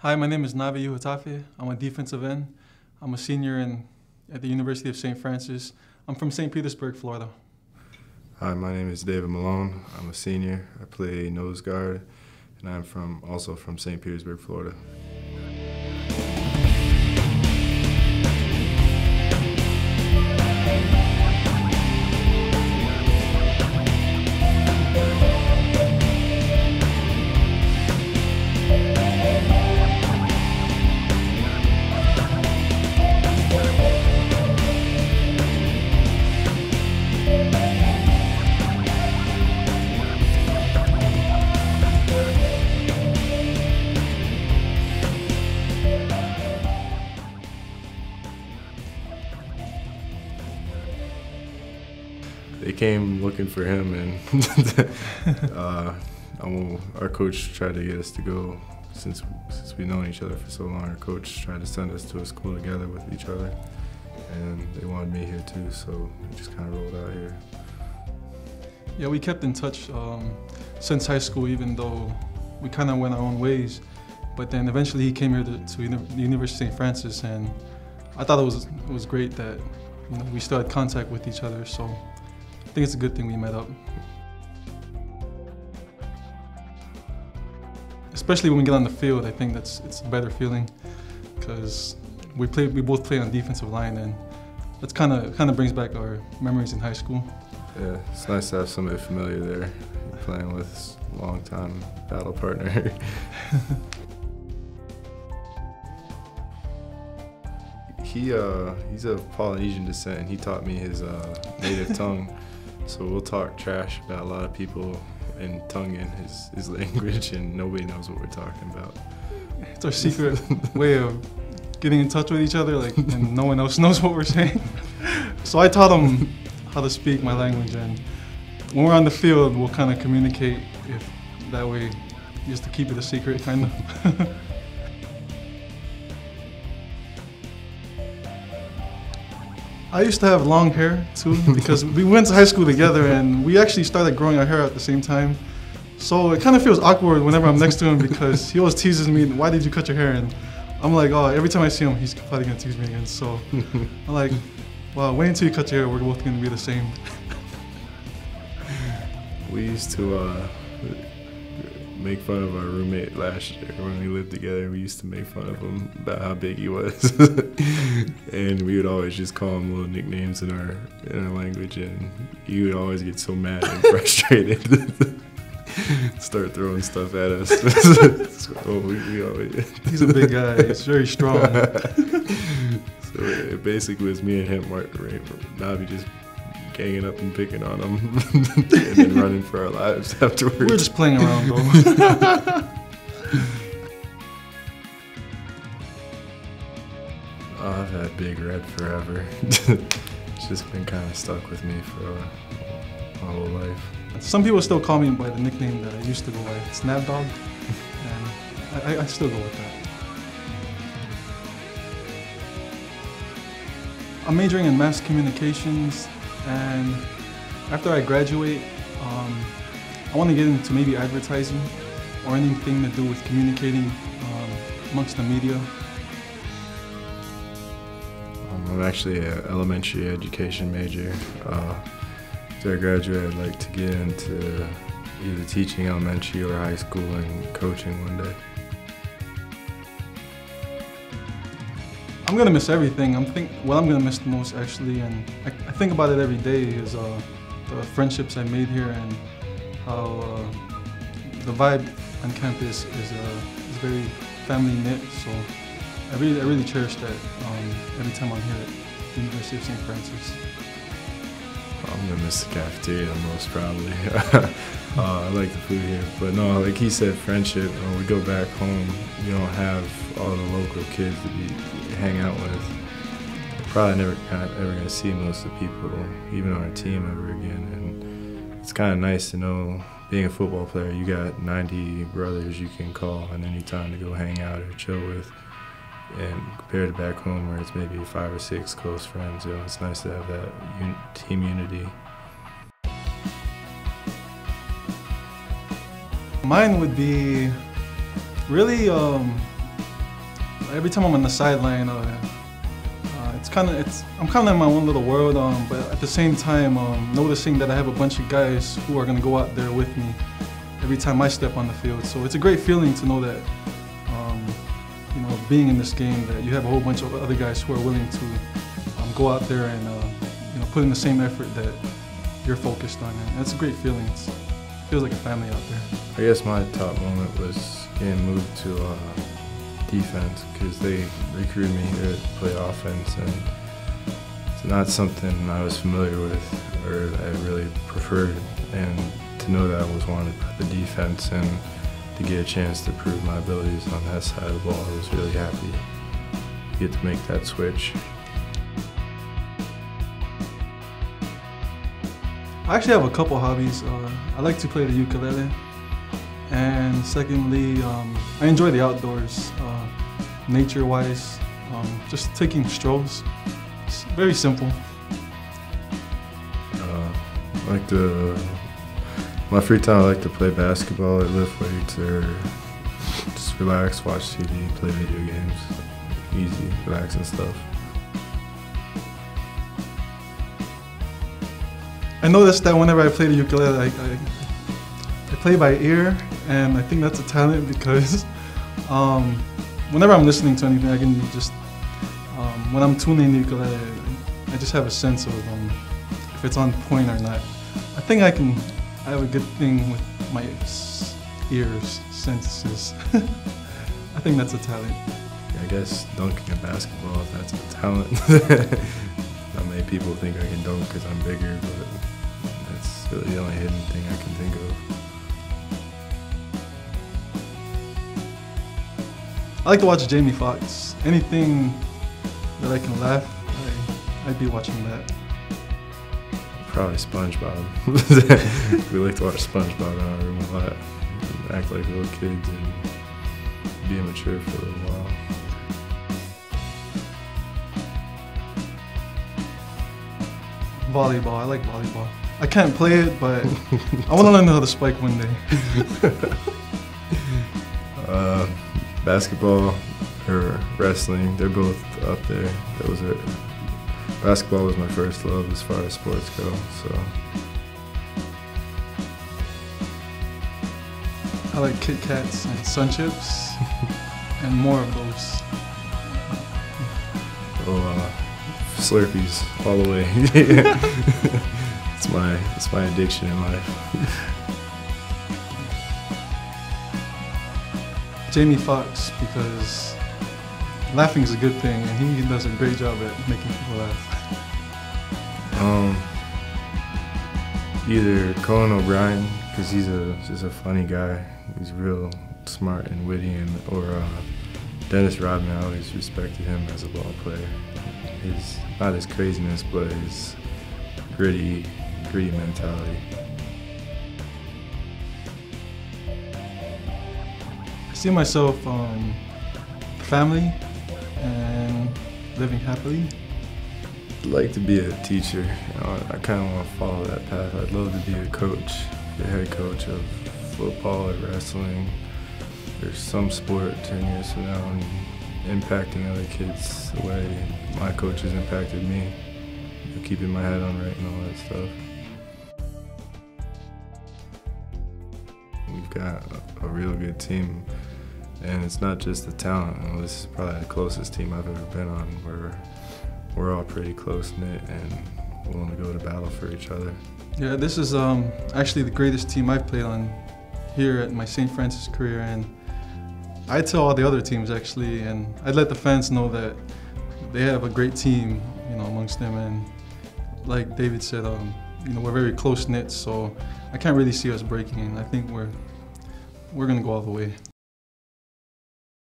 Hi, my name is Navi Uhatafe. I'm a defensive end. I'm a senior at the University of St. Francis. I'm from St. Petersburg, Florida. Hi, my name is David Malone. I'm a senior. I play nose guard, and I'm also from St. Petersburg, Florida. They came looking for him, and our coach tried to get us to go. Since we've known each other for so long, our coach tried to send us to a school together with each other, and they wanted me here too, so we just kind of rolled out here. Yeah, we kept in touch since high school, even though we kind of went our own ways. But then eventually he came here to the University of St. Francis, and I thought it was great that we still had contact with each other. So I think it's a good thing we met up. Especially when we get on the field, I think it's a better feeling because we both play on defensive line, and that's kind of brings back our memories in high school. Yeah, it's nice to have somebody familiar there, you're playing with a long-time battle partner. He's of Polynesian descent, and he taught me his native tongue. So we'll talk trash about a lot of people in Tongan, his language, and nobody knows what we're talking about. It's our secret way of getting in touch with each other, and no one else knows what we're saying. So I taught him how to speak my language, and when we're on the field, we'll kind of communicate that way, just to keep it a secret, kind of. I used to have long hair too, because we went to high school together and we actually started growing our hair at the same time. So it kind of feels awkward whenever I'm next to him because he always teases me, "Why did you cut your hair?" And I'm like, oh, every time I see him, he's probably gonna tease me again. So I'm like, well, wait until you cut your hair, we're both gonna be the same. We used to make fun of our roommate last year when we lived together. We used to make fun of him about how big he was. And we would always just call him little nicknames in our language, and he would always get so mad and frustrated. Start throwing stuff at us. He's a big guy, he's very strong. So it basically was me and him, Navi just ganging up and picking on him, and then running for our lives afterwards. We were just playing around, though. I've had Big Red forever. It's just been kind of stuck with me for my whole life. Some people still call me by the nickname that I used to go by, Snap Dog, and I still go with that. I'm majoring in mass communications, and after I graduate, I want to get into maybe advertising or anything to do with communicating amongst the media. I'm actually an elementary education major. After I graduate, I'd like to get into either teaching elementary or high school and coaching one day. I'm gonna miss everything. What I'm gonna miss the most, actually, and I think about it every day, is the friendships I made here and how the vibe on campus is very family knit. So I really cherish that every time I'm here at the University of St. Francis. I'm gonna miss the cafeteria most probably. I like the food here, but no, like he said, friendship. When we go back home, you don't have all the local kids to hang out with. We're probably never ever gonna see most of the people, even on our team, ever again. And it's kind of nice to know, being a football player, you got 90 brothers you can call at any time to go hang out or chill with. And compared to back home, where it's maybe 5 or 6 close friends, it's nice to have that team unity. Mine would be really every time I'm on the sideline, I'm kind of in my own little world, but at the same time, noticing that I have a bunch of guys who are going to go out there with me every time I step on the field. So it's a great feeling to know that, you know, being in this game, that you have a whole bunch of other guys who are willing to go out there and you know, put in the same effort that you're focused on. And it's a great feeling. It feels like a family out there. I guess my top moment was getting moved to defense, because they recruited me here to play offense, and it's not something I was familiar with or that I really preferred, and to know that I was wanted by the defense and to get a chance to prove my abilities on that side of the ball, I was really happy to get to make that switch. I actually have a couple hobbies. I like to play the ukulele, and secondly, I enjoy the outdoors, nature-wise, just taking strolls. It's very simple. My free time, I like to play basketball, lift weights, or just relax, watch TV, play video games. Easy, relaxing stuff. I noticed that whenever I play the ukulele, I play by ear, and I think that's a talent because whenever I'm listening to anything, I can just, when I'm tuning the ukulele, I just have a sense of if it's on point or not. I think I have a good thing with my ears, senses. I think that's a talent. I guess dunking a basketball, that's a talent. Not many people think I can dunk because I'm bigger, but that's really the only hidden thing I can think of. I like to watch Jamie Foxx. Anything that I can laugh, I'd be watching that. Probably SpongeBob. We like to watch SpongeBob in our room a lot. Act like little kids and be immature for a little while. Volleyball, I like volleyball. I can't play it, but I want to learn how to spike one day. Basketball or wrestling, they're both up there. Basketball was my first love as far as sports go, so. I like Kit Kats and Sun Chips and more of those. Slurpees all the way. It's my addiction in life. Jamie Foxx, because laughing is a good thing, and he does a great job at making people laugh. Either Conan O'Brien, because he's just a funny guy. He's real smart and witty, or Dennis Rodman. I always respected him as a ball player. Not his craziness, but his gritty mentality. I see myself family and living happily. I'd like to be a teacher. I kind of want to follow that path. I'd love to be a coach, the head coach of football or wrestling or some sport 10 years from now, and impacting other kids the way my coaches impacted me. Keeping my head on right and all that stuff. We've got a real good team, and it's not just the talent. This is probably the closest team I've ever been on, where we're all pretty close-knit and willing to go to battle for each other. Yeah, this is actually the greatest team I've played on here at my St. Francis career, and I tell all the other teams actually, and I'd let the fans know that they have a great team, you know, amongst them, and like David said, you know, we're very close-knit, so I can't really see us breaking, and I think we're gonna go all the way.